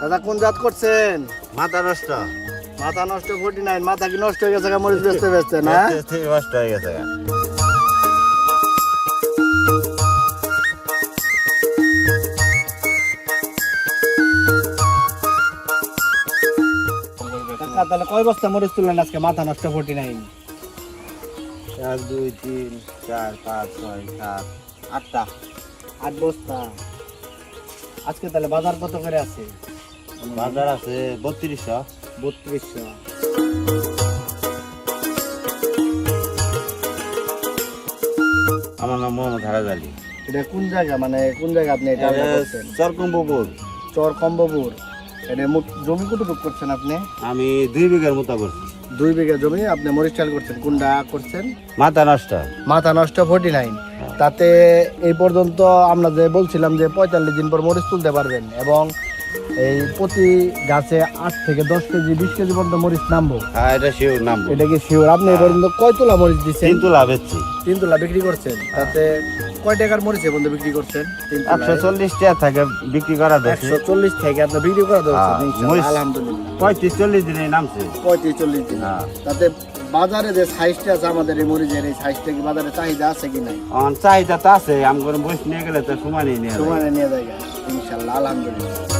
দাদা কোন জাত করছেন? মাথা নষ্ট। মাথা নষ্ট 49, মাথা কি নষ্ট হয়ে গেছে মরিচ বেচতে বেচতে না? নষ্ট হয়ে গেছে। কাকা তাহলে কয় বস্তা মরিচ তুললেন আজকে মাথা নষ্ট 49? 1 2 3 4 5 6 7 8টা। 8 বস্তা। আজকে তাহলে বাজার কত করে আছে? বাজার আছে 3200। 3200। আমার নাম মোহাম্মদ হারাজ আলী। এটা কোন জায়গা, মানে কোন জায়গা আপনি এটা করছেন? চরকম্বপুর। চর কম্বপুর। এটা জমি কতটুকু করছেন আপনি? আমি 2 বিঘার মতো করছি। 2 বিঘা জমি আপনি মরিচ চাল করছেন। কোনটা করছেন? মাথা নষ্ট। মাথা নষ্ট 49। তাতে এই পর্যন্ত আমরা যে বলছিলাম যে 45 দিন পর মরিচ তুলতে পারবেন এবং এই প্রতি গাছে 8 থেকে 10 কেজি 20 কেজি পর্যন্ত মরিচ নামবো। হ্যাঁ, এটা শিওর নাম। এটা কি শিওর? আপনি এই পর্যন্ত কয় তোলা মরিচ দিচ্ছেন? 3 তোলা বেচছি। 3 তোলা বিক্রি করছেন। তাতে কয় টাকার মরিচ পর্যন্ত বিক্রি করছেন? 140 টাকা থাকে বিক্রি করা দেয়। 140 থেকে আপনি বিক্রি করে দিচ্ছেন মরিচ ইনশাআল্লাহ, আলহামদুলিল্লাহ। 35-40 দিনে নামছে। 35-40 দিন। হ্যাঁ। তাতে বাজারে যে সাইজটা আছে আমাদের এই মরিচের, এই সাইজটা কি বাজারে চাহিদা আছে কি নাই? চাহিদা তো আছে, আমি বইস নিয়ে গেলে তো সমানই নিয়ে সমানে নিয়ে যায় ইনশাআল্লাহ, আলহামদুলিল্লাহ।